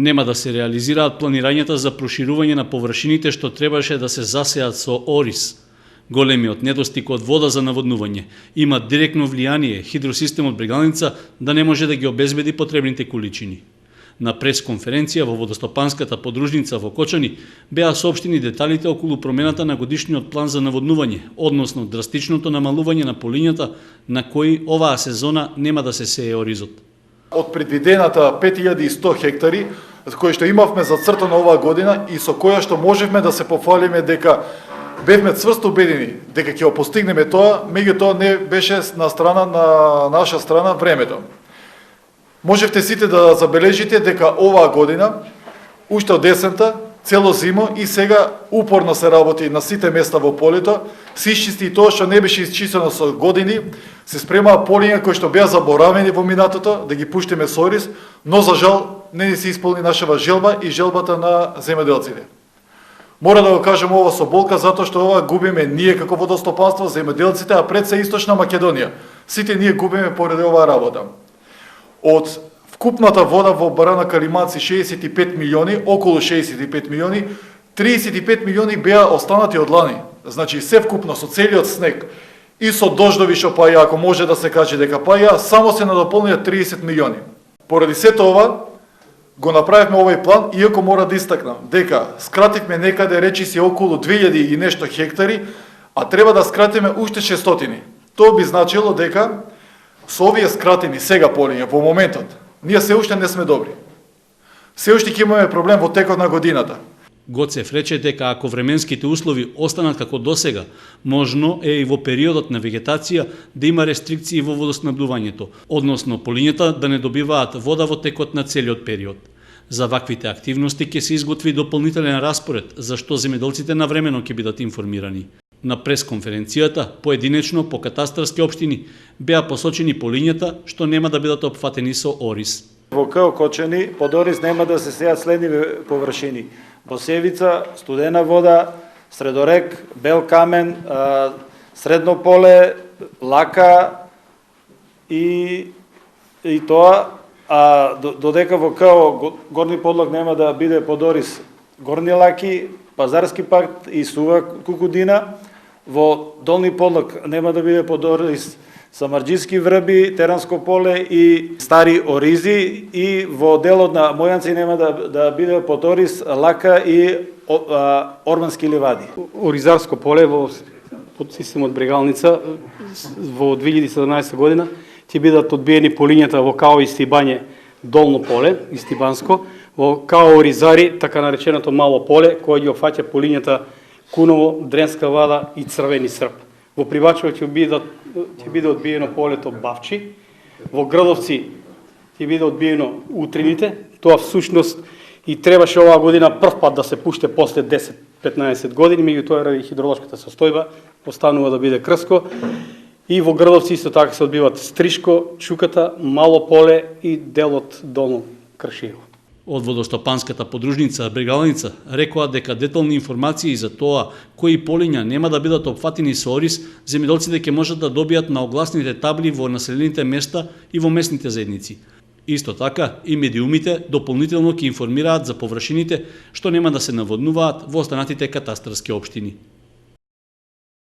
Нема да се реализираат планирањата за проширување на површините што требаше да се засеат со орис. Големиот недостиг од вода за наводнување има директно влијание хидросистемот Брегалница да не може да ги обезбеди потребните количини. На пресконференција во водостопанската подружница во Кочани беа соопштени деталите околу промената на годишниот план за наводнување, односно драстичното намалување на полињата на кои оваа сезона нема да се сее оризот. Од предвидената 5100 хектари, кои што имавме зацртано оваа година и со која што можевме да се пофалиме дека бевме цврсто убедени дека ќе го постигнеме тоа, меѓутоа не беше на наша страна времето. Можевте сите да забележите дека оваа година, уште од десента, цело зимо и сега упорно се работи на сите места во полето, се исчисти и тоа што не беше исчистено со години, се спремаа полиња кои што беа заборавени во минатото, да ги пуштиме со ориз, но за жал не се исполни нашава желба и желбата на земјоделците. Мора да го кажем ова со болка, затоа што ова губиме ние како водостопанство, земјоделците, а пред се Источна Македонија. Сите ние губиме поради оваа работа. Од вкупната вода во барана Калиманци 65 милиони, околу 65 милиони, 35 милиони беа останати од лани. Значи се вкупно со целиот снег и со дождови што паја, ако може да се каже дека паја, само се надополнија 30 милиони. Поради сето ова, го направивме овој план, иако мора да истакнам дека скративме некаде речиси околу 2000 и нешто хектари, а треба да скратиме уште 600. Тоа би значило дека со овие скратени сега полиња во моментот, ние се уште не сме добри. Се уште ќе имаме проблем во текот на годината. Гоцев рече дека ако временските услови останат како досега, можно е и во периодот на вегетација да има рестрикции во водоснабдувањето, односно полињата да не добиваат вода во текот на целиот период. За ваквите активности ќе се изготви дополнителен распоред, за што земјоделците навремено ќе бидат информирани. На пресконференцијата, поединечно по катастарски општини, беа посочени полињата што нема да бидат опфатени со орис. Во КО Кочани под орис нема да се сеат следниве површини: Босевица, Студена вода, Средорек, Бел камен, Средно поле, Лака и тоа, додека во КО Горни подлог нема да биде под орис Горни Лаки, Пазарски пакт и Сува Кукудина, во Долни подлог нема да биде под орис Самарџиски врби, Теранско поле и Стари оризи, и во делот на Мојанци нема да биде под орис Лака и Ормански ливади. Оризарско поле во системот Брегалница во 2017 година ќе бидат одбиени полињата во КАО Истибање Долно поле, Истибанско, во КАО Оризари, така нареченото Мало поле, кој ги опфаќа полињата Куново, Дренска вада и Црвени срп. Во Привачево ќе биде одбиено полето Бавчи, во Градовци ќе биде одбиено Утрините. Тоа всушност и требаше оваа година прв пат да се пуште после 10-15 години, меѓутоа ради хидроложката состојба останува да биде Крско. И во Градовци исто така се одбиваат Стришко, Чуката, Мало поле и делот Долно Кршиево. Од водостопанската подружница Брегалница рекоа дека детални информации за тоа кои полиња нема да бидат опфатени со орис, земјоделците ќе можат да добијат на огласните табли во населените места и во местните заедници. Исто така и медиумите дополнително ќе информираат за површините што нема да се наводнуваат во останатите катастарски општини.